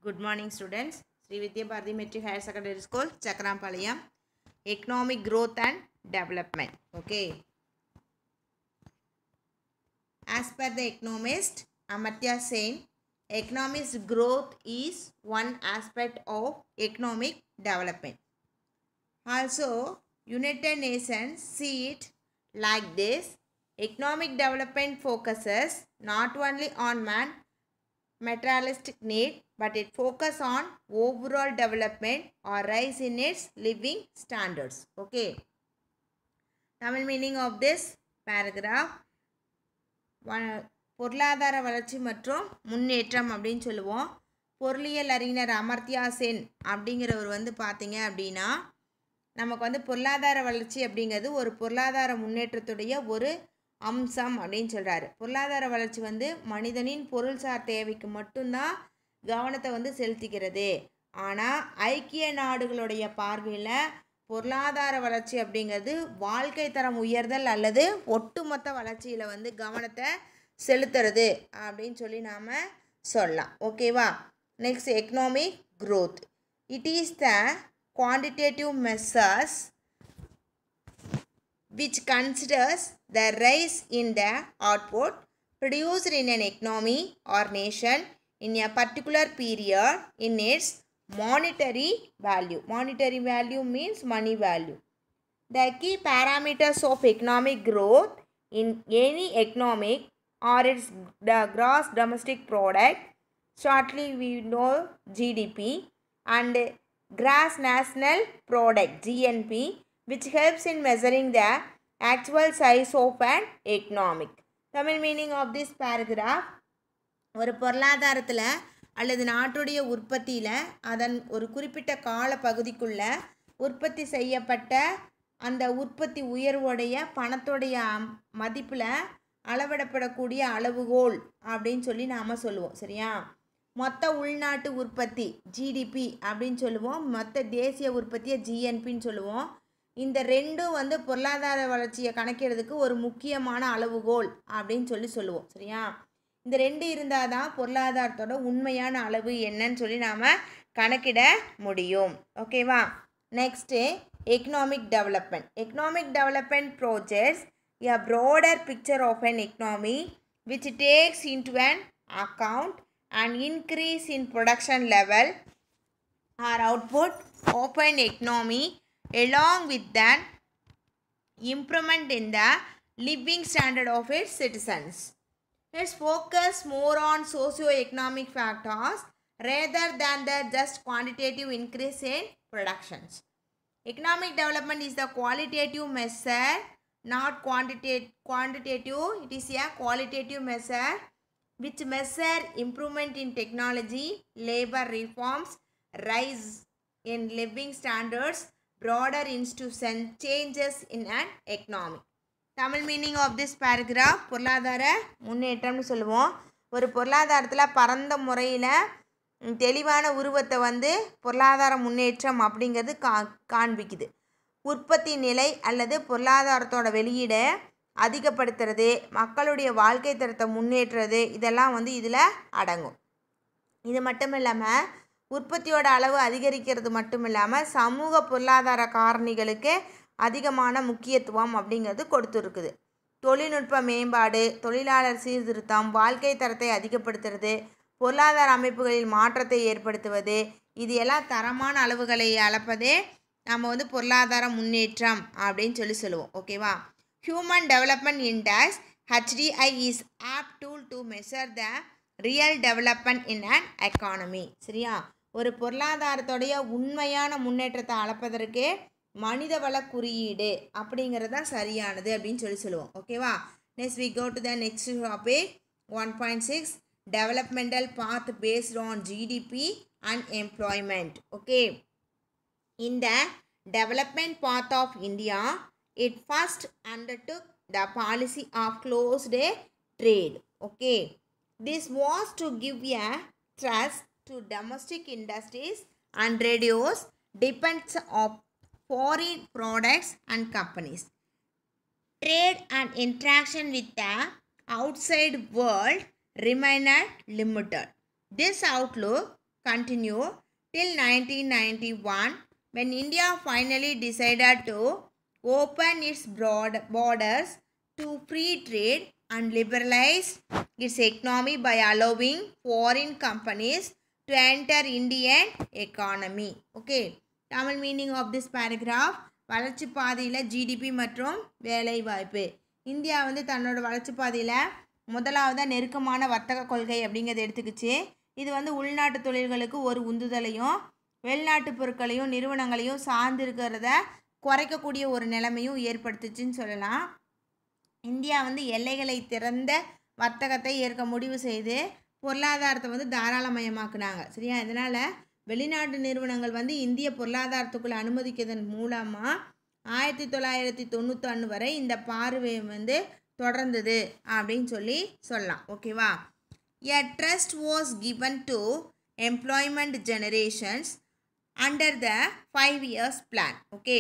Good morning, students. Sri Vidya Bharati Metric Higher Secondary School, Chakrampalayam. Economic growth and development. Okay. As per the economist Amartya Sen, economic growth is one aspect of economic development. Also, United Nations see it like this. Economic development focuses not only on materialistic need, but it focuses on overall development or rise in its living standards. Okay. Tamil meaning of this paragraph. பொருளாதார வளர்ச்சி மற்றும் முன்னேற்றம் அப்படின்னு சொல்லுவோம். பொருளியல் அறிஞர் அமர்த்தியா சென் அப்படிங்கிறவர் பார்த்தீங்க அப்படின்னா நமக்கு பொருளாதார வளர்ச்சி அப்படிங்கிறது ஒரு பொருளாதார முன்னேற்றத்துடைய ஒரு அம்சம் அப்படின்னு சொல்கிறாரு. பொருளாதார வளர்ச்சி மனிதனின் பொருள்சார் தேவைக்கு மட்டும்தான் கவனத்தை செலுத்திக்கிறது. ஆனால் ஐக்கிய நாடுகளுடைய பார்வையில் பொருளாதார வளர்ச்சி அப்படிங்கிறது வாழ்க்கை தரம் உயர்தல் அல்லது ஒட்டுமொத்த வளர்ச்சியில் கவனத்தை செலுத்துறது அப்படின்னு சொல்லி நாம் சொல்லலாம். ஓகேவா? Next, economic growth. It is the quantitative measures which considers the rise in the output produced in an economy or nation in a particular period in its monetary value. Monetary value means money value. The key parameters of economic growth in any economic are its gross domestic product, shortly we know GDP, and gross national product GNP, which helps in measuring the actual size of an economic. Tamil meaning of this paragraph, ஒரு பொருளாதாரத்தில் அல்லது நாட்டுடைய உற்பத்தியில் அதன் ஒரு குறிப்பிட்ட கால பகுதிக்குள்ள உற்பத்தி செய்யப்பட்ட அந்த உற்பத்தி உயர்வுடைய பணத்துடைய மதிப்பில் அளவிடப்படக்கூடிய அளவுகோல் அப்படின்னு சொல்லி நாம் சொல்லுவோம். சரியா? மொத்த உள்நாட்டு உற்பத்தி ஜிடிபி அப்படின்னு சொல்லுவோம், மொத்த தேசிய உற்பத்தியை ஜிஎன்பின்னு சொல்லுவோம். இந்த ரெண்டும் பொருளாதார வளர்ச்சியை கணக்கிடுறதுக்கு ஒரு முக்கியமான அளவுகோல் அப்படின்னு சொல்லுவோம். சரியா? இந்த ரெண்டு இருந்தால் தான் பொருளாதாரத்தோட உண்மையான அளவு என்னன்னு சொல்லி நாம் கணக்கிட முடியும். ஓகேவா? Next, economic development. Economic development projects a broader picture of an economy which takes into an account an increase in production level or output of an economy along with an improvement in the living standard of its citizens. Let's focus more on socio-economic factors rather than the just quantitative increase in productions. Economic development is the qualitative measure, not quantitative. It is a qualitative measure which measure improvement in technology, labor reforms, rise in living standards, broader institution changes in an economy. Tamil meaning of this paragraph, பொருளாதார முன்னேற்றம்னு சொல்லுவோம். ஒரு பொருளாதாரத்தில் பரந்த முறையில் தெளிவான உருவத்தை பொருளாதார முன்னேற்றம் அப்படிங்கிறது காண்பிக்குது. உற்பத்தி நிலை அல்லது பொருளாதாரத்தோட வெளியீடை அதிகப்படுத்துறது, மக்களுடைய வாழ்க்கை தரத்தை முன்னேற்றுறது, இதெல்லாம் இதில் அடங்கும். இது மட்டும் இல்லாமல் உற்பத்தியோட அளவு அதிகரிக்கிறது மட்டும் இல்லாமல் சமூக பொருளாதார காரணிகளுக்கு அதிகமான முக்கியத்துவம் அப்படிங்கிறது கொடுத்துருக்குது. தொழில்நுட்ப மேம்பாடு, தொழிலாளர் சீர்திருத்தம், வாழ்க்கை தரத்தை அதிகப்படுத்துறது, பொருளாதார அமைப்புகளில் மாற்றத்தை ஏற்படுத்துவது, இது எல்லாம் தரமான அளவுகளை அளப்பதே நம்ம பொருளாதார முன்னேற்றம் அப்படின்னு சொல்லுவோம். ஓகேவா? Human development index HDI is of tool to measure the real development in an economy. சரியா? ஒரு பொருளாதாரத்துடைய உண்மையான முன்னேற்றத்தை அளப்பதற்கு மனிதவள குறியீடு அப்படிங்கிறது தான் சரியானது அப்படின்னு சொல்லுவோம். ஓகேவா? Next we go to the next topic 1.6 developmental path based on GDP and employment. Okay. In the development path of India, it first undertook the policy of closed trade. Okay. This was to give a thrust to domestic industries and reduce dependence of foreign products and companies. Trade and interaction with the outside world remained limited. This outlook continued till 1991 when India finally decided to open its borders to free trade and liberalize its economy by allowing foreign companies to enter Indian economy. Okay, Tamil meaning of this paragraph, வளர்ச்சி பாதையில் GDP மற்றும் வேலை வாய்ப்பு. India வந்து தன்னோட வளர்ச்சி பாதையில் முதலாவதாக நெருக்கமான வர்த்தக கொள்கை அப்படிங்கிறத எடுத்துக்கிச்சு. இது வந்து உள்நாட்டு தொழில்களுக்கு ஒரு உந்துதலையும் வெளிநாட்டு பொருட்களையும் நிறுவனங்களையும் சார்ந்து இருக்கிறத குறைக்கக்கூடிய ஒரு நிலைமையும் ஏற்படுத்துச்சுன்னு சொல்லலாம். இந்தியா வந்து எல்லைகளை திறந்த வர்த்தகத்தை ஏற்க முடிவு செய்து பொருளாதாரத்தை வந்து தாராளமயமாக்குனாங்க. சரியா, இதனால் வெளிநாட்டு நிறுவனங்கள் வந்து இந்திய பொருளாதாரத்துக்குள்ளே அனுமதிக்கிறதன் மூலமாக 1991 வரை இந்த பார்வை வந்து தொடர்ந்தது அப்படின்னு சொல்லலாம். ஓகேவா. A trust was given to employment generations under the 5 years plan. Okay,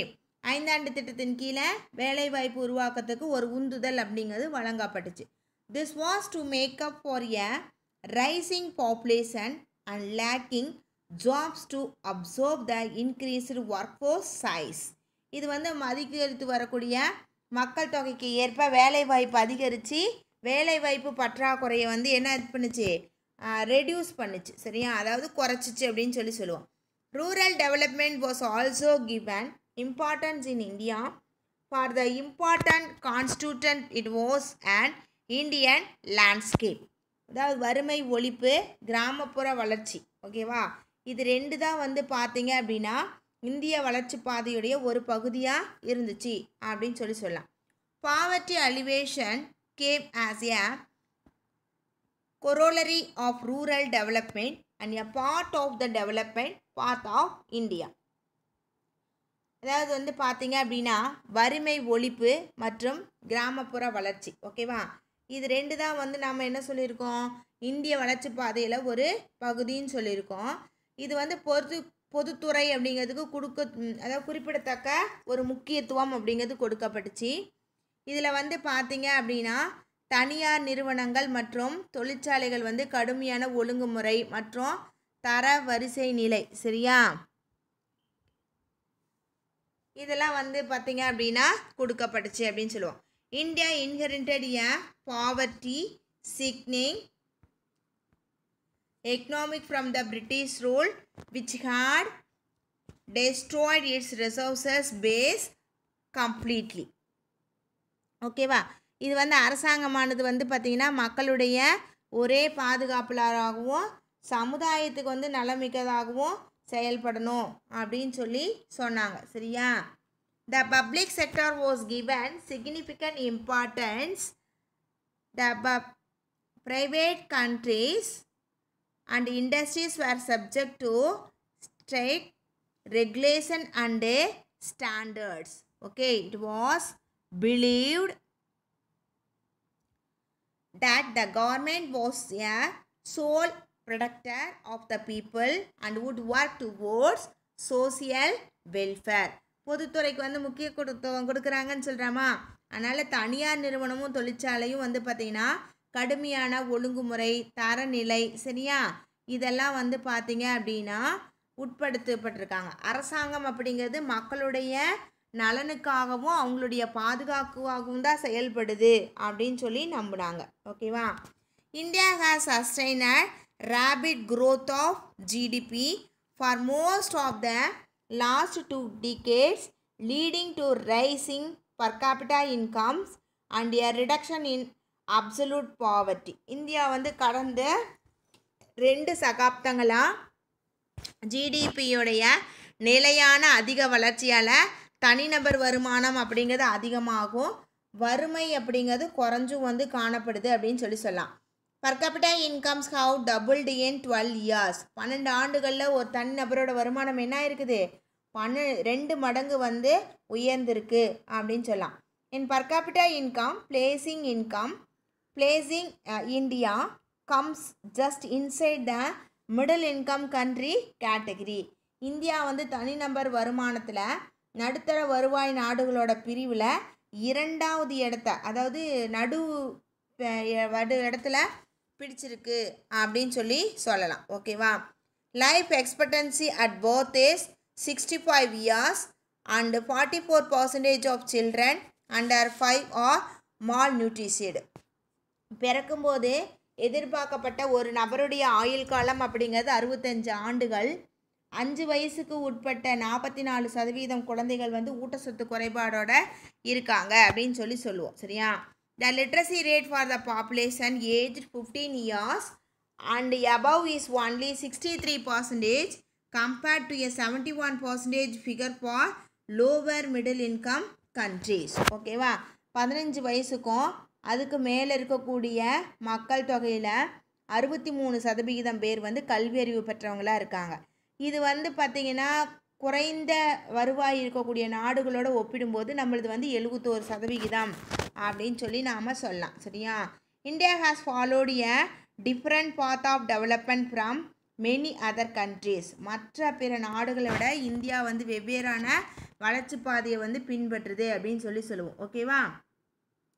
5 ஆண்டு திட்டத்தின் கீழே வேலைவாய்ப்பு உருவாக்கத்துக்கு ஒரு உந்துதல் அப்படிங்கிறது வழங்கப்பட்டுச்சு. This was to make up for a rising population and lacking jobs to absorb the increased workforce size. இது வந்து அதிகரித்து வரக்கூடிய மக்கள் தொகைக்கு ஏற்ப வேலைவாய்ப்பு அதிகரித்து வேலைவாய்ப்பு பற்றாக்குறையை வந்து என்ன பண்ணுச்சு, ரெடியூஸ் பண்ணுச்சு. சரியா, அதாவது குறைச்சிச்சு அப்படின்னு சொல்லுவோம். Rural development was also given importance in India for the important constituent it was and Indian landscape. அதாவது வறுமை ஒழிப்பு, கிராமப்புற வளர்ச்சி. ஓகேவா, இது ரெண்டு தான் வந்து பார்த்தீங்க அப்படின்னா இந்திய வளர்ச்சி பாதையுடைய ஒரு பகுதியாக இருந்துச்சு அப்படின்னு சொல்லலாம். Poverty alleviation came as a corollary of rural development and a part of the development path of India. அதாவது வந்து பார்த்தீங்க அப்படின்னா வறுமை ஒழிப்பு மற்றும் கிராமப்புற வளர்ச்சி. ஓகேவா, இது ரெண்டு தான் வந்து நாம் என்ன சொல்லியிருக்கோம், இந்திய வளர்ச்சி பாதையில் ஒரு பகுதின்னு சொல்லியிருக்கோம். இது வந்து பொதுத்துறை அப்படிங்கிறதுக்கு அதாவது குறிப்பிடத்தக்க ஒரு முக்கியத்துவம் அப்படிங்கிறது கொடுக்கப்பட்டுச்சு. இதில் வந்து பார்த்தீங்க அப்படின்னா தனியார் நிறுவனங்கள் மற்றும் தொழிற்சாலைகள் வந்து கடுமையான ஒழுங்குமுறை மற்றும் தர வரிசை நிலை. சரியா, இதெல்லாம் வந்து பார்த்தீங்க அப்படின்னா கொடுக்கப்பட்டுச்சு அப்படின்னு சொல்லுவோம். India inherited a poverty stricken economic from the British rule which had destroyed its resources base completely. ஓகேவா, இது வந்து அரசாங்கமானது வந்து பார்த்திங்கன்னா மக்களுடைய ஒரே பாதுகாப்பாளராகவும் சமுதாயத்துக்கு வந்து நலமிக்கதாகவும் செயல்படணும் அப்படின்னு சொன்னாங்க. சரியா, the public sector was given significant importance. The private countries and industries were subject to strict regulation and standards. Okay, it was believed that the government was a sole protector of the people and would work towards social welfare. பொதுத்துறைக்கு வந்து முக்கியத்துவம் கொடுக்குறாங்கன்னு சொல்கிறாமா, அதனால் தனியார் நிறுவனமும் தொழிற்சாலையும் வந்து பார்த்திங்கன்னா கடுமையான ஒழுங்குமுறை தரநிலை சரியா இதெல்லாம் வந்து பார்த்தீங்க அப்படின்னா உட்படுத்தப்பட்டிருக்காங்க. அரசாங்கம் அப்படிங்கிறது மக்களுடைய நலனுக்காகவும் அவங்களுடைய பாதுகாப்புக்காகவும் தான் செயல்படுது அப்படின்னு நம்புனாங்க. ஓகேவா. India has sustained rapid growth of GDP for most of the last 2 decades, leading to rising per capita incomes and a reduction in absolute poverty. India வந்து கடந்த 2 சகாப்தங்களாக ஜிடிபியோடைய நிலையான அதிக வளர்ச்சியால் தனிநபர் வருமானம் அப்படிங்கிறது அதிகமாகும், வறுமை அப்படிங்கிறது குறைஞ்சும் வந்து காணப்படுது அப்படின்னு சொல்லலாம். per capita incomes have doubled in 12 years. 12 ஆண்டுகளில் ஒரு தனிநபரோட வருமானம் என்ன இருக்குது 2 மடங்கு வந்து உயர்ந்திருக்கு அப்படின்னு சொல்லலாம். in per capita income placing India comes just inside the middle income country category. India வந்து தனிநபர் வருமானத்தில் நடுத்தர வருவாய் நாடுகளோட பிரிவில் 2வது இடத்த அதாவது நடு இடத்துல பிடிச்சிருக்கு அப்படின்னு சொல்லலாம். ஓகேவா. Life expectancy at birth is 65 years and 44% of children under 5 are malnourished. பிறக்கும்போது எதிர்பார்க்கப்பட்ட ஒரு நபருடைய ஆயுள் காலம் அப்படிங்கிறது 65 ஆண்டுகள். 5 வயசுக்கு உட்பட்ட 44% குழந்தைகள் வந்து ஊட்டச்சத்து குறைபாடோட இருக்காங்க அப்படின்னு சொல்லுவோம். சரியா? The literacy rate for the population aged 15 years and above is only 63% compared to a 71% figure for lower middle income countries. ஓகேவா? 15 வயசுக்கும் அதுக்கு மேலே இருக்கக்கூடிய மக்கள் தொகையில் 63% பேர் வந்து கல்வி அறிவு பெற்றவங்களாக இருக்காங்க. இது வந்து பார்த்திங்கன்னா குறைந்த வருவாய் இருக்கக்கூடிய நாடுகளோடு ஒப்பிடும்போது நம்மளது வந்து 71% அப்படின்னு சொல்லி நாம் சொல்லலாம். சரியா? India has followed a different path of development from many other countries. மற்ற பிற நாடுகளை விட இந்தியா வந்து வெவ்வேறான வளர்ச்சி பாதையை வந்து பின்பற்றுது அப்படின்னு சொல்லுவோம். ஓகேவா?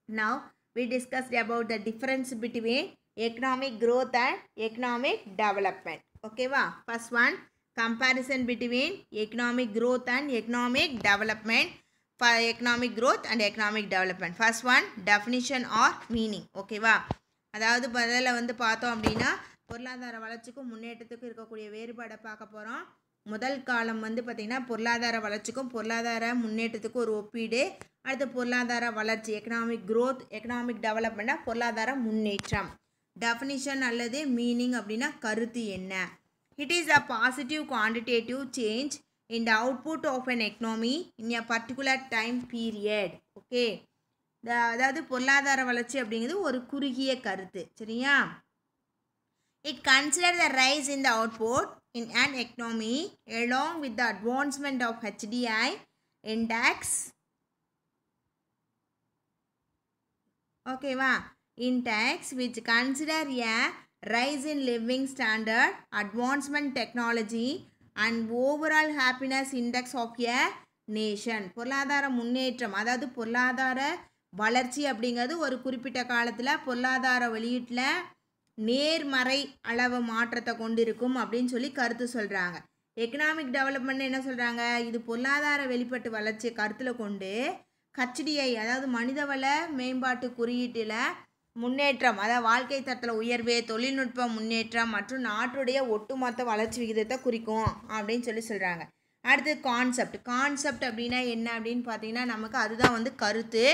Now we discussed about the difference between economic growth and economic development. ஓகேவா? First one, comparison between economic growth and economic development. For economic growth and economic development. First one, definition or meaning. ஓகேவா? அதாவது பதில் வந்து பார்த்தோம் அப்படின்னா பொருளாதார வளர்ச்சிக்கும் முன்னேற்றத்துக்கும் இருக்கக்கூடிய வேறுபாடை பார்க்க போகிறோம். முதல் காலம் வந்து பார்த்திங்கன்னா பொருளாதார வளர்ச்சிக்கும் பொருளாதார முன்னேற்றத்துக்கும் ஒரு ஒப்பீடு. அடுத்து பொருளாதார வளர்ச்சி எக்கனாமிக் growth, எக்கனாமிக் டெவலப்மெண்ட்டாக பொருளாதார முன்னேற்றம். டெஃபினிஷன் அல்லது மீனிங் அப்படின்னா கருத்து என்ன? It is a positive quantitative change in the output of an economy in a particular time period. Okay, அதாவது பொருளாதார வளர்ச்சி அப்படிங்கிறது ஒரு குறுகிய கருத்து. சரியா? It considers the rise in the output in an economy along with the advancement of HDI index. ஓகேவா? Index which consider a rise in living standard, advancement technology and overall happiness index of a nation. பொருளாதார முன்னேற்றம் அதாவது பொருளாதார வளர்ச்சி அப்படிங்கிறது ஒரு குறிப்பிட்ட காலத்தில் பொருளாதார வெளியீட்டில் நேர்மறை அளவு மாற்றத்தை கொண்டு இருக்கும் அப்படின்னு சொல்லி கருத்து சொல்கிறாங்க. எக்கனாமிக் டெவலப்மெண்ட் என்ன சொல்கிறாங்க? இது பொருளாதார வெளிப்பாட்டு வளர்ச்சியை கருத்தில் கொண்டு HDI அதாவது மனிதவள மேம்பாட்டு குறியீட்டில் முன்னேற்றம் அதாவது வாழ்க்கை தரத்தில் உயர்வு, தொழில்நுட்ப முன்னேற்றம் மற்றும் நாட்டுடைய ஒட்டுமொத்த வளர்ச்சி விகிதத்தை குறிக்கும் அப்படின்னு சொல்கிறாங்க. அடுத்து கான்செப்ட் அப்படின்னா என்ன அப்படின்னு பார்த்தீங்கன்னா நமக்கு அதுதான் வந்து கருத்து.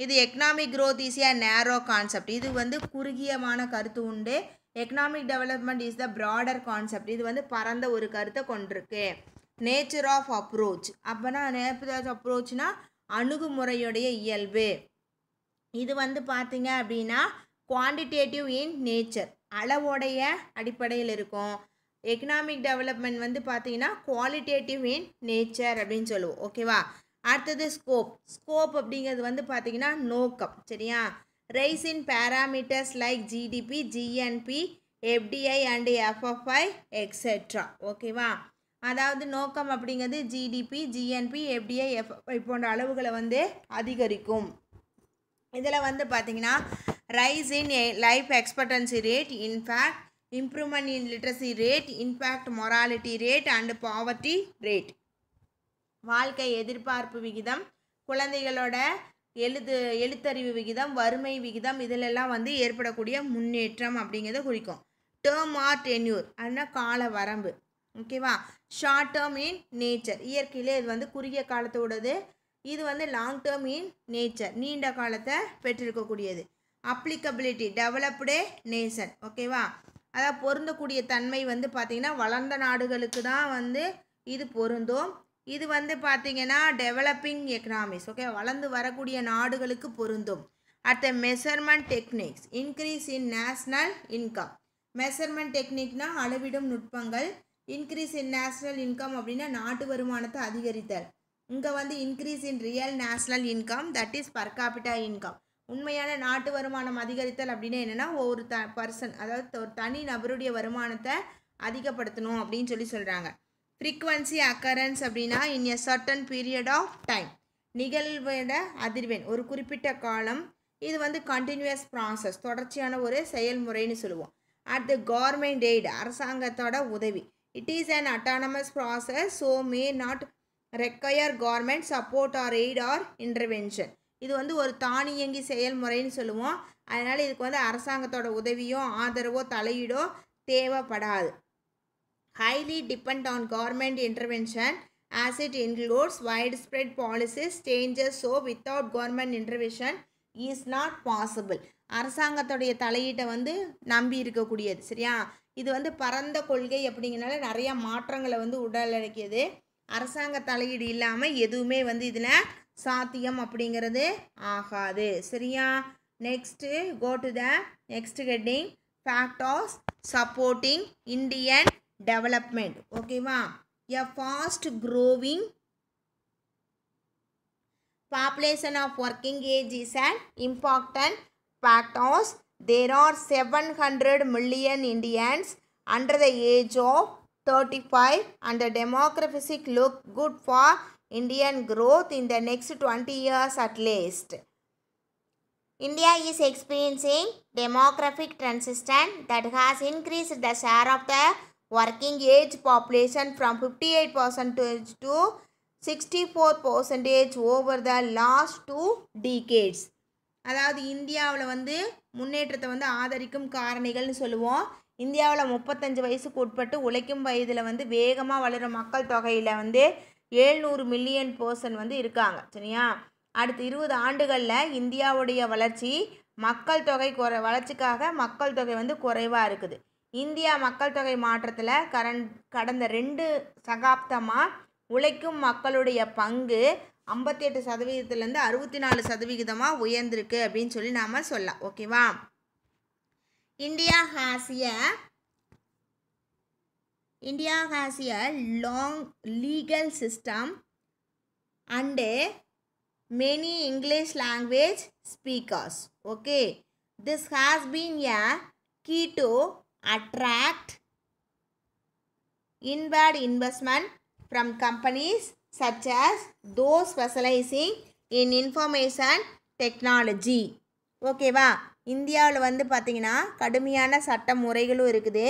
இது எக்கனாமிக் growth இஸ் ஏ நேரோ கான்செப்ட். இது வந்து குறுகியமான கருத்து உண்டு. Economic development is the broader concept. இது வந்து பரந்த ஒரு கருத்தை கொண்டிருக்கு. நேச்சர் ஆஃப் அப்ரோச் அப்போனா நேச்சர் ஆஃப் அப்ரோச்னா அணுகுமுறையுடைய இயல்பு. இது வந்து பார்த்தீங்க அப்படின்னா குவான்டிடேட்டிவ் இன் நேச்சர் அளவோடைய அடிப்படையில் இருக்கும். எக்கனாமிக் டெவலப்மெண்ட் வந்து பார்த்தீங்கன்னா குவாலிட்டேட்டிவ் இன் நேச்சர் அப்படின்னு சொல்லுவோம். ஓகேவா? அடுத்தது ஸ்கோப் அப்படிங்கிறது வந்து பார்த்தீங்கன்னா நோக்கம். சரியா? Rice in parameters like GDP, GNB, FDI and FFI etcetera. ஓகேவா? அதாவது நோக்கம் அப்படிங்கிறது ஜிடிபி, ஜிஎன்பி, எஃப்டிஐ, எஃப்எஃப்ஐ போன்ற அளவுகளை வந்து அதிகரிக்கும். இதில் வந்து பார்த்தீங்கன்னா rice in life expectancy rate, in fact improvement in literacy rate, in fact morality rate and poverty rate. வாழ்க்கை எதிர்பார்ப்பு விகிதம், குழந்தைகளோட எழுத்தறிவு விகிதம், வறுமை விகிதம், இதிலெல்லாம் வந்து ஏற்படக்கூடிய முன்னேற்றம் அப்படிங்கிறத குறிக்கும். டேர்ம் ஆர் டென்யூர் அப்படின்னா கால வரம்பு. ஓகேவா? ஷார்ட் டேர்ம் இன் நேச்சர் இயற்கையிலே இது வந்து குறுகிய காலத்தோடது. இது வந்து லாங் டேர்ம் இன் நேச்சர் நீண்ட காலத்தை பெற்றிருக்கக்கூடியது. Applicability developed nation. ஓகேவா? அதாவது பொருந்தக்கூடிய தன்மை வந்து பார்த்திங்கன்னா வளர்ந்த நாடுகளுக்கு தான் வந்து இது பொருந்தும். இது வந்து பார்த்திங்கன்னா டெவலப்பிங் எக்கனாமிக்ஸ். ஓகே, வளர்ந்து வரக்கூடிய நாடுகளுக்கு பொருந்தும். அடுத்த measurement techniques increase in national income. Measurement டெக்னிக்னா அளவிடும் நுட்பங்கள். இன்க்ரீஸ் இன் நேஷ்னல் இன்கம் அப்படின்னா நாட்டு வருமானத்தை அதிகரித்தல். இங்கே வந்து increase in real national income that is per capita income. உண்மையான நாட்டு வருமானம் அதிகரித்தல் அப்படின்னா என்னென்னா ஒரு பர்சன் அதாவது ஒரு தனி நபருடைய வருமானத்தை அதிகப்படுத்தணும் அப்படின்னு சொல்கிறாங்க. ஃப்ரீக்வன்சி அக்கரன்ஸ் அப்படின்னா in a certain period of time நிகழ்வோட அதிர்வெண் ஒரு குறிப்பிட்ட காலம். இது வந்து கண்டினியூஸ் ப்ராசஸ் தொடர்ச்சியான ஒரு செயல்முறைன்னு சொல்லுவோம். அடுத்து கவர்மெண்ட் எய்டு அரசாங்கத்தோட உதவி. It is an autonomous process, so may not require government support or aid or intervention. இது வந்து ஒரு தானியங்கி செயல்முறைன்னு சொல்லுவோம். அதனால் இதுக்கு வந்து அரசாங்கத்தோட உதவியோ ஆதரவோ தலையீடோ தேவைப்படாது. Highly depend on government intervention as it includes widespread policies changes, so without government intervention is not possible. அரசாங்கத்துடைய தலையீட்டை வந்து நம்பி இருக்கக்கூடியது. சரியா? இது வந்து பரந்த கொள்கை அப்படிங்கிறனால நிறைய மாற்றங்களை வந்து உள்ளடக்கியது. அரசாங்க தலையீடு இல்லாமல் எதுவுமே வந்து இதில் சாத்தியம் அப்படிங்கிறது ஆகாது. சரியா? Next go to the next heading, factors supporting Indian development. ஓகேவா? A fast growing population of working age is an important factor. There are 700 million Indians under the age of 35 and the demographics look good for Indian growth in the next 20 years at least. India is experiencing demographic transition that has increased the share of the working age population from 58% to 64% over the last 2 decades. அதாவது இந்தியாவில் வந்து முன்னேற்றத்தை வந்து ஆதரிக்கும் காரணிகள்னு சொல்லுவோம். இந்தியாவில் 35 வயசுக்கு உட்பட்டு உழைக்கும் வயதில் வந்து வேகமாக வளரும் மக்கள் தொகையில் வந்து 700 மில்லியன் பர்சன் வந்து இருக்காங்க. சரியா? அடுத்த 20 ஆண்டுகளில் இந்தியாவுடைய வளர்ச்சி மக்கள் தொகை வளர்ச்சிக்காக மக்கள் தொகை வந்து குறைவாக இருக்குது. இந்தியா மக்கள் தொகை மாற்றத்தில் கடந்த 2 சகாப்தமாக உழைக்கும் மக்களுடைய பங்கு 58%லேருந்து 64% உயர்ந்திருக்கு அப்படின்னு சொல்லி நாம் சொல்லலாம். ஓகேவா? India has a long legal system and many English language speakers. Okay, this has been a key to attract inward investment from companies such as those specializing in information technology. ஓகேவா? இந்தியாவில் வந்து பார்த்திங்கன்னா கடுமையான சட்ட முறைகளும் இருக்குது.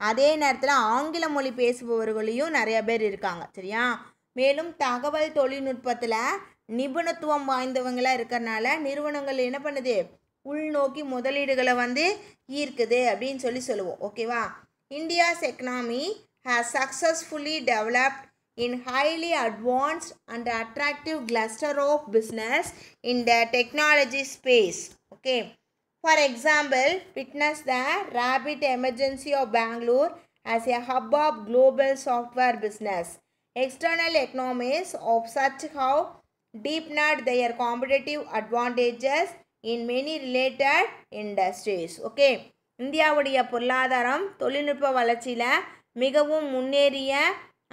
அதே நேரத்தில் ஆங்கில மொழி பேசுபவர்களையும் நிறைய பேர் இருக்காங்க. சரியா? மேலும் தகவல் தொழில்நுட்பத்தில் நிபுணத்துவம் வாய்ந்தவங்களாக இருக்கிறனால நிறுவனங்கள் என்ன பண்ணுது, உள்நோக்கி முதலீடுகளை வந்து ஈர்க்குது அப்படின்னு சொல்லுவோம். ஓகேவா? India's economy has successfully developed in highly advanced and attractive cluster of business in the technology space. Okay, for example, witness the rapid emergence of Bangalore as a hub of global software business. External economies of such have deepened their competitive advantages in many related industries. Okay, இந்தியாவுடைய பொருளாதாரம் தொழில்நுட்ப வளர்ச்சியில் மிகவும் முன்னேறிய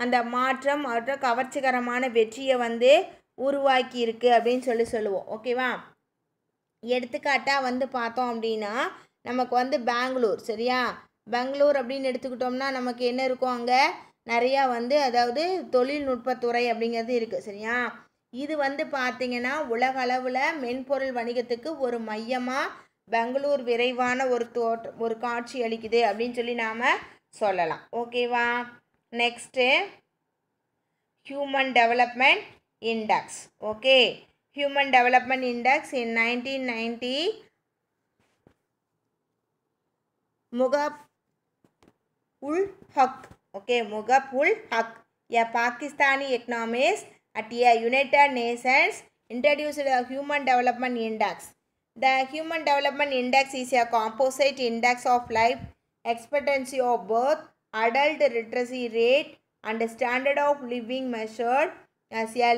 அந்த மாற்றம் மற்றும் கவர்ச்சிகரமான வெற்றியை வந்து உருவாக்கி இருக்கு அப்படின்னு சொல்லுவோம். ஓகேவா? எடுத்துக்காட்டாக வந்து பார்த்தோம் அப்படின்னா நமக்கு வந்து பெங்களூர். சரியா? பெங்களூர் அப்படின்னு எடுத்துக்கிட்டோம்னா நமக்கு என்ன இருக்கும், அங்கே நிறையா வந்து அதாவது தொழில்நுட்பத்துறை அப்படிங்கிறது இருக்குது. சரியா? இது வந்து பார்த்திங்கன்னா உலக அளவில் மென்பொருள் வணிகத்துக்கு ஒரு மையமாக பெங்களூர் விரைவான ஒரு காட்சி அளிக்குது அப்படின்னு சொல்லி நாம் சொல்லலாம். ஓகேவா? Next human development index. Okay, human development index in 1990 Mughab-ul-Haq. Okay, Mughab-ul-Haq, a Pakistani economist at a United Nations introduced the Human Development Index. The Human Development Index is a composite index of life expectancy of birth, adult literacy rate, and standard of living measured as a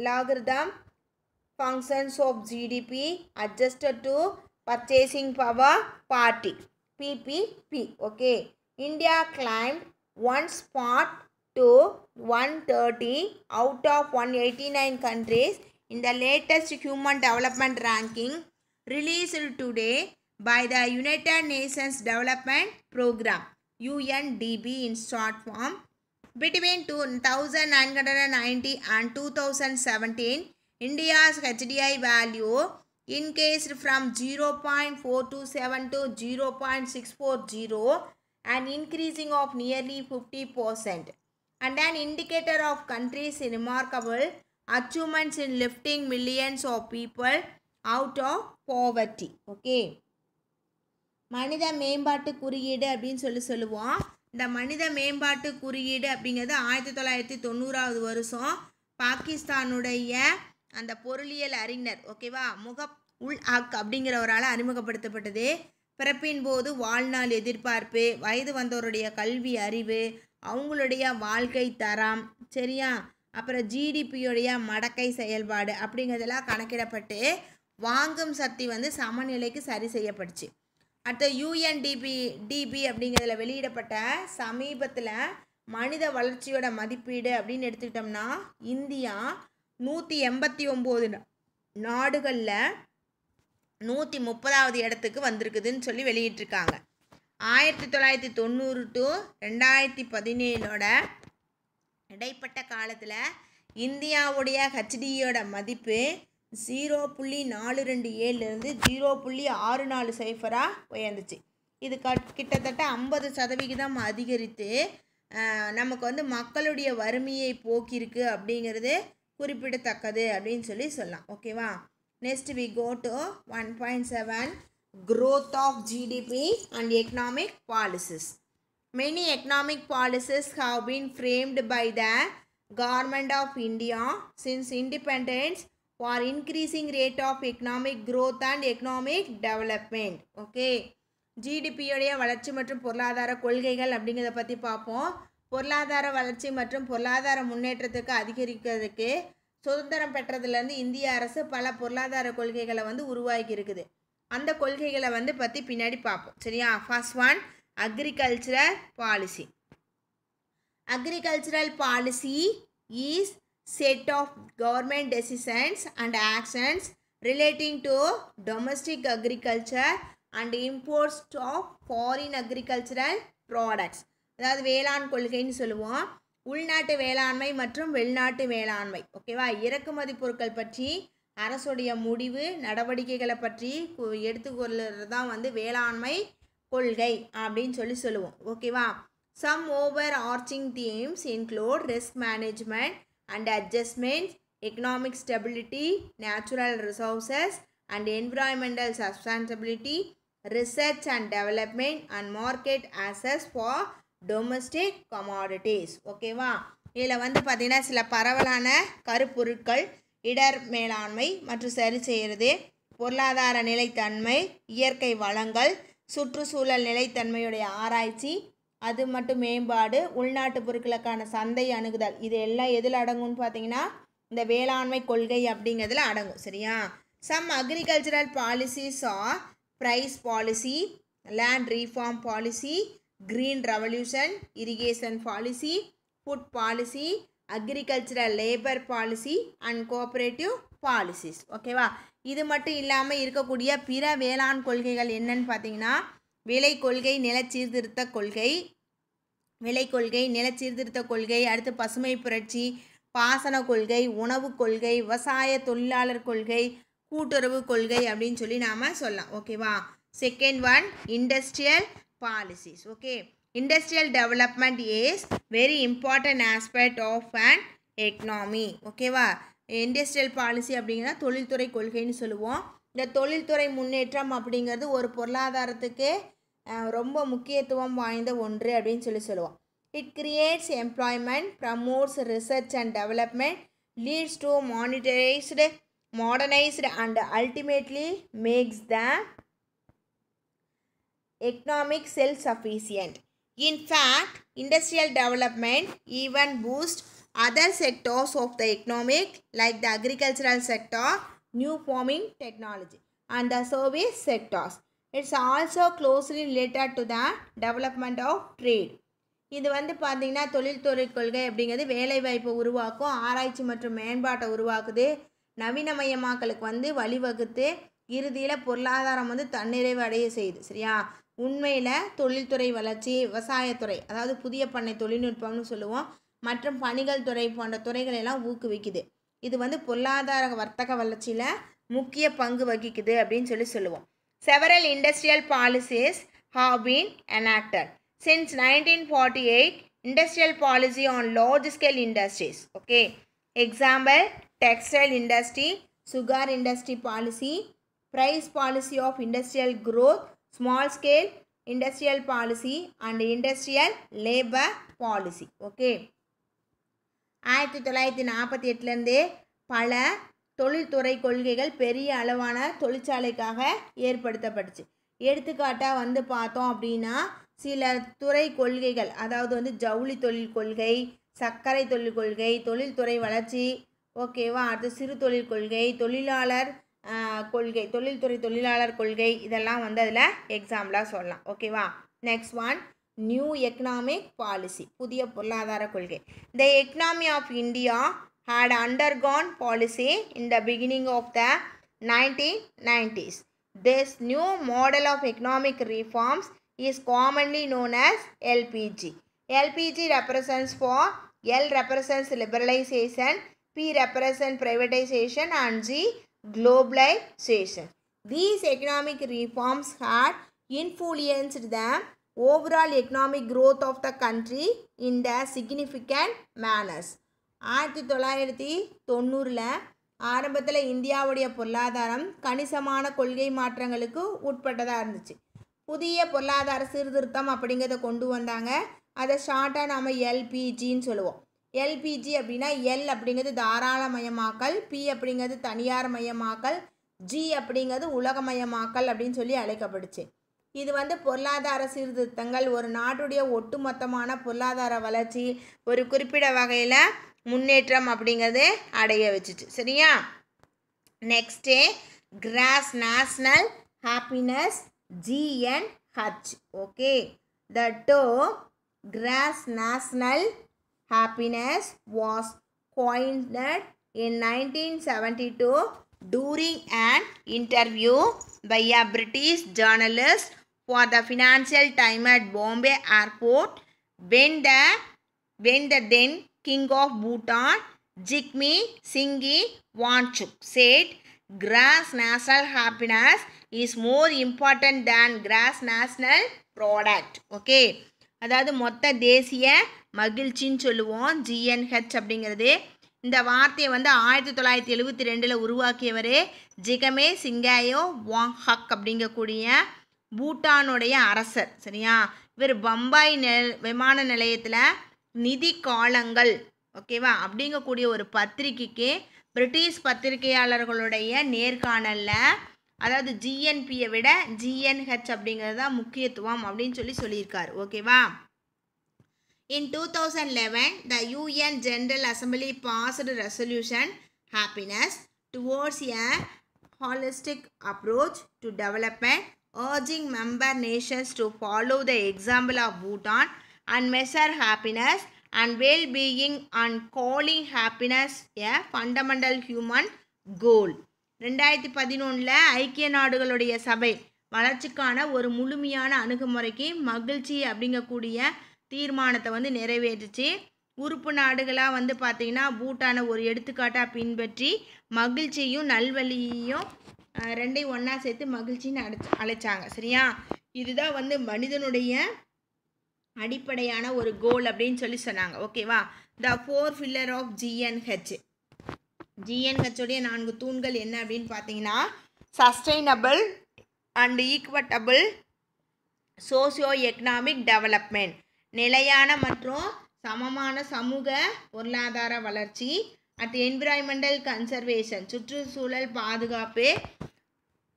logarithm functions of GDP adjusted to purchasing power parity, PPP. Okay, India climbed 1 spot to 130 out of 189 countries in the latest Human Development Ranking released today by the United Nations Development Program, UNDP in short form. Between 1990 and 2017, India's HDI value increased from 0.427 to 0.640, an increasing of nearly 50%, and an indicator of countries' remarkable achievements in lifting millions of people out of poverty. Okay. மனித மேம்பாட்டு குறியீடு அப்படின்னு சொல்லுவோம். இந்த மனித மேம்பாட்டு குறியீடு அப்படிங்கிறது 1990 வருஷம் பாகிஸ்தானுடைய அந்த பொருளியல் அறிஞர் ஓகேவா உல் ஹக் அப்படிங்கிறவரால் அறிமுகப்படுத்தப்பட்டது. பிறப்பின் போது வாழ்நாள் எதிர்பார்ப்பு, வயது வந்தவருடைய கல்வி அறிவு, அவங்களுடைய வாழ்க்கை தரம் சரியா, அப்புறம் ஜிடிபியோடைய மடக்கை செயல்பாடு அப்படிங்கிறதெல்லாம் கணக்கிடப்பட்டு வாங்கும் சக்தி வந்து சமநிலைக்கு சரி செய்யப்பட்டுச்சு. அடுத்த யூஎன்டிபி அப்படிங்கிறதுல வெளியிடப்பட்ட சமீபத்தில் மனித வளர்ச்சியோட மதிப்பீடு அப்படின்னு எடுத்துக்கிட்டோம்னா இந்தியா 189 நாடுகளில் 130வது இடத்துக்கு வந்திருக்குதுன்னு சொல்லி வெளியிட்டிருக்காங்க. 1990 to 2017 இடைப்பட்ட காலத்தில் இந்தியாவுடைய ஹெச்டியோட மதிப்பு 0.427லேருந்து 0.640 உயர்ந்துச்சு. இது கிட்டத்தட்ட 50% அதிகரித்து நமக்கு வந்து மக்களுடைய வறுமையை போக்கியிருக்கு அப்படிங்கிறது குறிப்பிடத்தக்கது அப்படின்னு சொல்லலாம். ஓகேவா. Next we go to 1.7 growth of GDP and economic policies. Many economic policies have been framed by the government of India since independence for increasing rate of economic growth and economic development. Okay. ஜிடிபியோடைய வளர்ச்சி மற்றும் பொருளாதார கொள்கைகள் அப்படிங்கிறத பற்றி பார்ப்போம். பொருளாதார வளர்ச்சி மற்றும் பொருளாதார முன்னேற்றத்துக்கு அதிகரிக்கிறதுக்கு சுதந்திரம் பெற்றதுலேருந்து இந்திய அரசு பல பொருளாதார கொள்கைகளை வந்து உருவாக்கி இருக்குது. அந்த கொள்கைகளை வந்து பற்றி பின்னாடி பார்ப்போம் சரியா. First one agricultural policy. Agricultural policy is set of government decisions and actions relating to domestic agriculture and imports of foreign agricultural products. அதாவது வேளாண் கொள்கைன்னு சொல்லுவோம். உள்நாட்டு வேளாண்மை மற்றும் வெளிநாட்டு வேளாண்மை ஓகேவா. இறக்குமதி பொருட்கள் பற்றி அரசுடைய முடிவு நடவடிக்கைகளை பற்றி எடுத்துக்கொள்கிறது தான் வந்து வேளாண்மை கொள்கை அப்படின்னு சொல்லுவோம் ஓகேவா. Some overarching themes include risk management and adjustments, economic stability, natural resources and environmental sustainability, research and development and market access for domestic commodities. ஓகேவா. இதில் வந்து பார்த்திங்கன்னா சில பரவலான கருப்பொருட்கள், இடர் மேலாண்மை மற்றும் சரி செய்கிறது, பொருளாதார நிலைத்தன்மை, இயற்கை வளங்கள், சுற்றுச்சூழல் நிலைத்தன்மையுடைய ஆராய்ச்சி, அது மட்டும் மேம்பாடு, உள்நாட்டு பொருட்களுக்கான சந்தை அணுகுதல், இது எல்லாம் எதில் அடங்கும்னு பார்த்தீங்கன்னா இந்த வேளாண்மை கொள்கை அப்படிங்கிறதுல அடங்கும் சரியா. Some agricultural policies are price policy, land reform policy, green revolution, irrigation policy, food policy, agricultural labour policy and cooperative policies ஓகேவா. இது மட்டும் இல்லாமல் இருக்கக்கூடிய பிற வேளாண் கொள்கைகள் என்னன்னு பார்த்தீங்கன்னா விலை கொள்கை, நில சீர்திருத்த கொள்கை, விலை கொள்கை, நில சீர்திருத்த கொள்கை, அடுத்து பசுமை புரட்சி, பாசன கொள்கை, உணவு கொள்கை, விவசாய தொழிலாளர் கொள்கை, கூட்டுறவு கொள்கை அப்படின்னு சொல்லி நாம் சொல்லலாம் ஓகேவா. Second one industrial policies. Okay. Industrial development is very important aspect of an economy ஓகேவா. இண்டஸ்ட்ரியல் பாலிசி அப்படிங்கிற தொழில்துறை கொள்கைன்னு சொல்லுவோம். இந்த தொழில்துறை முன்னேற்றம் அப்படிங்கிறது ஒரு பொருளாதாரத்துக்கு ரொம்ப முக்கியத்துவம் வாய்ந்த ஒன்று அப்படின்னு சொல்லுவோம். It creates employment, promotes research and development, leads to modernised and ultimately makes the economic self-sufficient. In fact, industrial development even boosts other sectors of the economic like the agricultural sector, new farming technology and the service sectors. It's also closely related to the development of trade. இது வந்து பார்த்தீங்கன்னா தொழில்துறை கொள்கை அப்படிங்கிறது வேலைவாய்ப்பை உருவாக்கும், ஆராய்ச்சி மற்றும் மேம்பாட்டை உருவாக்குது, நவீனமயமாக்கலுக்கு வந்து வழிவகுத்து இறுதியில் பொருளாதாரம் வந்து தன்னிறைவு அடைய செய்யுது சரியா. உண்மையில் தொழில்துறை வளர்ச்சி, விவசாயத்துறை அதாவது புதிய பண்ணை தொழில்நுட்பம்னு சொல்லுவோம் மற்றும் பணிகள் துறை போன்ற துறைகளெல்லாம் ஊக்குவிக்குது. இது வந்து பொருளாதார வர்த்தக வளர்ச்சியில் முக்கிய பங்கு வகிக்குது அப்படின்னு சொல்லுவோம். Several industrial policies have been enacted. since 1948 industrial policy on large scale industries. Okay, example textile industry, sugar industry policy, price policy of industrial growth, small scale industrial policy and industrial labor policy. Okay, 1948 பல தொழில்துறை கொள்கைகள் பெரிய அளவான தொழிற்சாலைக்காக ஏற்படுத்தப்பட்டுச்சு. எடுத்துக்காட்டாக வந்து பார்த்தோம் அப்படின்னா சில துறை கொள்கைகள், அதாவது வந்து ஜவுளி தொழில் கொள்கை, சர்க்கரை தொழில் கொள்கை, தொழில்துறை வளர்ச்சி, ஓகேவா, அடுத்து சிறு தொழில் கொள்கை, தொழிலாளர் கொள்கை, தொழில்துறை தொழிலாளர் கொள்கை, இதெல்லாம் வந்து அதில் எக்ஸாம்பிளாக சொல்லலாம். ஓகேவா. Next one, new economic policy, புதிய பொருளாதார கொள்கை. The economy of India had undergone policy in the beginning of the 1990s. This new model of economic reforms is commonly known as LPG. LPG represents for L represents liberalization, P represents privatization and G globalization. These economic reforms had influenced the overall economic growth of the country in the significant manners. 1990 ஆரம்பத்தில் இந்தியாவுடைய பொருளாதாரம் கணிசமான கொள்கை மாற்றங்களுக்கு உட்பட்டதாக இருந்துச்சு. புதிய பொருளாதார சீர்திருத்தம் அப்படிங்கிறத கொண்டு வந்தாங்க. அதை ஷார்ட்டாக நம்ம எல்பிஜின்னு சொல்லுவோம். எல்பிஜி அப்படின்னா எல் அப்படிங்கிறது தாராளமயமாக்கல், பி அப்படிங்கிறது தனியார் மயமாக்கல், ஜி அப்படிங்கிறது உலகமயமாக்கல் அப்படின்னு சொல்லி அழைக்கப்படுச்சு. இது வந்து பொருளாதார சீர்திருத்தங்கள் ஒரு நாட்டுடைய ஒட்டுமொத்தமான பொருளாதார வளர்ச்சி ஒரு குறிப்பிட்ட வகையில் முன்னேற்றம் அப்படிங்கிறது அடைய வச்சுச்சு. சரியா. Next cross national happiness GNH. Okay, the term cross national happiness was coined in 1972 during an interview by a British journalist for the Financial Times at Bombay Airport when the then King of Bhutan, Jigme Singhi Wanchuk, said gross national happiness is more important than gross national product. Okay, அதாவது மொத்த தேசிய மகிழ்ச்சின்னு சொல்லுவோம், GNH அப்படிங்கிறது. இந்த வார்த்தையை வந்து 1972 உருவாக்கியவர் ஜிகமே சிங்காயோ வாங்ஹக் அப்படிங்கக்கூடிய பூட்டானுடைய அரசர். சரியா. இவர் பம்பாய் விமான நிலையத்தில் நிதி காலங்கள், ஓகேவா, அப்படிங்கக்கூடிய ஒரு பத்திரிக்கைக்கு பிரிட்டிஷ் பத்திரிகையாளர்களுடைய நேர்காணலில், அதாவது GNPயை விட GNH அப்படிங்கிறது தான் முக்கியத்துவம் அப்படின்னு சொல்லியிருக்காரு. ஓகேவா. In 2011, the UN General Assembly passed resolution happiness towards a holistic approach to development, urging member nations to follow the example of Bhutan and measure happiness and well-being and calling happiness a fundamental human goal. 2011 ஐக்கிய நாடுகளுடைய சபை வளர்ச்சிக்கான ஒரு முழுமையான அணுகுமுறைக்கு மகிழ்ச்சி அப்படிங்கக்கூடிய தீர்மானத்தை வந்து நிறைவேற்றுச்சு. உறுப்பு நாடுகளாக வந்து பார்த்திங்கன்னா பூட்டானை ஒரு எடுத்துக்காட்டாக பின்பற்றி மகிழ்ச்சியும் நல்வழியையும் ரெண்டையும் ஒன்றா சேர்த்து மகிழ்ச்சின்னு அழைச்சாங்க. சரியா. இதுதான் வந்து மனிதனுடைய அடிப்படையான ஒரு கோல் அப்படின்னு சொன்னாங்க. ஓகேவா. The 4 pillar of GNH. GNHுடைய 4 தூண்கள் என்ன அப்படின்னு பார்த்தீங்கன்னா sustainable and equitable socio economic development, நிலையான மற்றும் சமமான சமூக பொருளாதார வளர்ச்சி, அட் என்விரான்மெண்டல் கன்சர்வேஷன், சுற்றுச்சூழல் பாதுகாப்பு,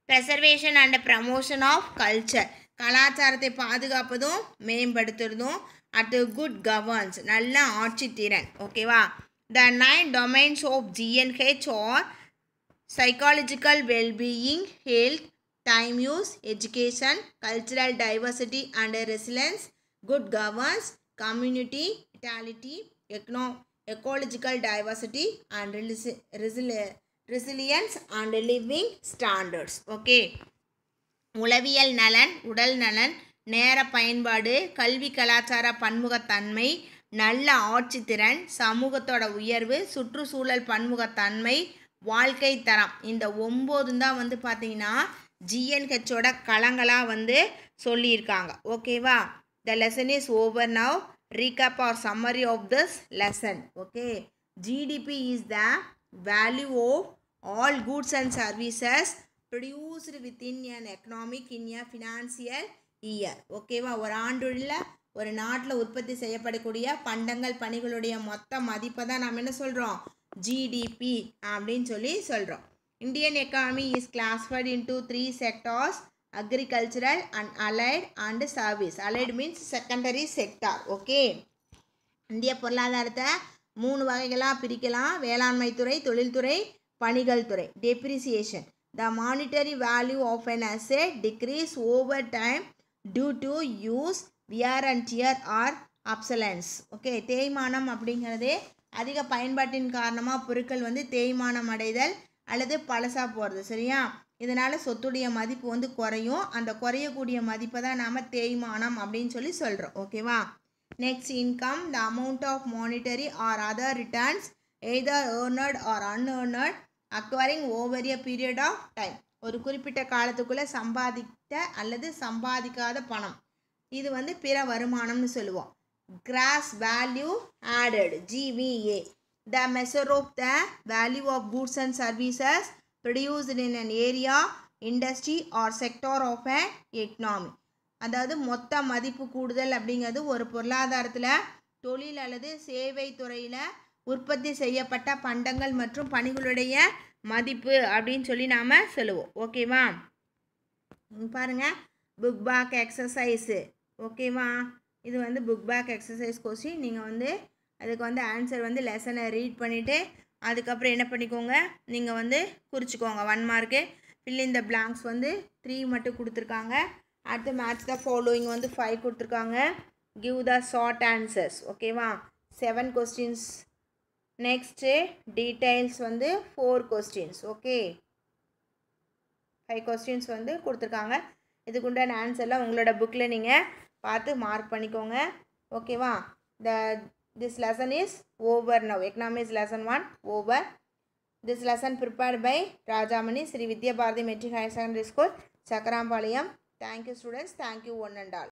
preservation and promotion of culture, கலாச்சாரத்தை பாதுகாப்பதும் மேம்படுத்துறதும், அட் குட் கவர்னன்ஸ், நல்ல ஆட்சி திறன். ஓகேவா. The 9 domains of GNH are psychological well-being, health, time use, education, cultural diversity and resilience, good governance, community vitality, ecological diversity and resilience and living standards. Okay. உளவியல் நலன், உடல் நலன், நேர பயன்பாடு, கல்வி கலாச்சார பன்முகத்தன்மை, நல்ல ஆட்சி திறன், சமூகத்தோட உயர்வு, சுற்றுச்சூழல் பன்முகத்தன்மை, வாழ்க்கை தரம், இந்த 9 தான் வந்து பார்த்திங்கன்னா GNHோட களங்களாக வந்து சொல்லியிருக்காங்க. ஓகேவா. The lesson is over now. Recap or summary of this lesson. Okay. GDP is the value of all goods and services produced within an economic in a financial year. ஓகேவா, ஒரு ஆண்டுள்ள ஒரு நாட்டில் உற்பத்தி செய்யப்படக்கூடிய பண்டங்கள் பணிகளுடைய மொத்த மதிப்பை தான் நாம் என்ன சொல்கிறோம், ஜிடிபி அப்படின்னு சொல்கிறோம். Indian economy is classified into 3 sectors: agricultural and allied and service. Allied means secondary sector. Okay, இந்திய பொருளாதாரத்தை 3 வகைகளாக பிரிக்கலாம்: வேளாண்மை துறை, தொழில்துறை, பணிகள் துறை. Depreciation: the monetary value of an asset decrease over time due to use, wear and tear or obsolescence. Okay, தேய்மானம் அப்படிங்கிறது அதிக பயன்பாட்டின் காரணமாக பொருட்கள் வந்து தேய்மானம் அடைதல் அல்லது பழசா போகிறது. சரியா, இதனால் சொத்துடைய மதிப்பு வந்து குறையும். அந்த குறையக்கூடிய மதிப்பை தான் நாம் தேய்மானம் அப்படின்னு சொல்கிறோம். ஓகேவா. Next, income: the amount of monetary or other returns either earned or unearned acquiring over a period of time. ஒரு குறிப்பிட்ட காலத்துக்குள்ளே சம்பாதித்த அல்லது சம்பாதிக்காத பணம், இது வந்து பிற வருமானம்னு சொல்லுவோம். gross value added, GVA: the measure of the value of goods and services produced in an area, industry or sector of an economy. அதாவது மொத்த மதிப்பு கூடுதல் அப்படிங்கிறது ஒரு பொருளாதாரத்தில் தொழில் அல்லது சேவை துறையில் உற்பத்தி செய்யப்பட்ட பண்டங்கள் மற்றும் பணிகளுடைய மதிப்பு அப்படின்னு நாம் சொல்லுவோம். ஓகேவா. பாருங்கள், புக் பேக் எக்ஸசைஸு. ஓகேவா, இது வந்து புக் பேக் எக்ஸசைஸ் கொஸ்டின். நீங்கள் வந்து அதுக்கு வந்து ஆன்சர் வந்து லெசனை ரீட் பண்ணிவிட்டு அதுக்கப்புறம் என்ன பண்ணிக்கோங்க, நீங்கள் வந்து குறிச்சிக்கோங்க. 1 mark. Fill in the blanks வந்து 3 மட்டும் கொடுத்துருக்காங்க. அடுத்து மேட்ச் த ஃபாலோயிங் வந்து 5 கொடுத்துருக்காங்க. Give the short answers. ஓகேவா, 7 கொஸ்டின்ஸ். நெக்ஸ்ட்டு டீட்டெயில்ஸ் வந்து 4 கொஸ்டின்ஸ். ஓகே, 5 கொஸ்டின்ஸ் வந்து கொடுத்துருக்காங்க. இதுக்குண்டான ஆன்சர்லாம் உங்களோட புக்கில் நீங்கள் பார்த்து மார்க் பண்ணிக்கோங்க. ஓகேவா. This lesson is over now. Economics lesson 1 over. This lesson prepared by Rajamani, Sri Vidya Bharati Metric Higher Secondary School, Chakarampalayam. Thank you students. Thank you one and all.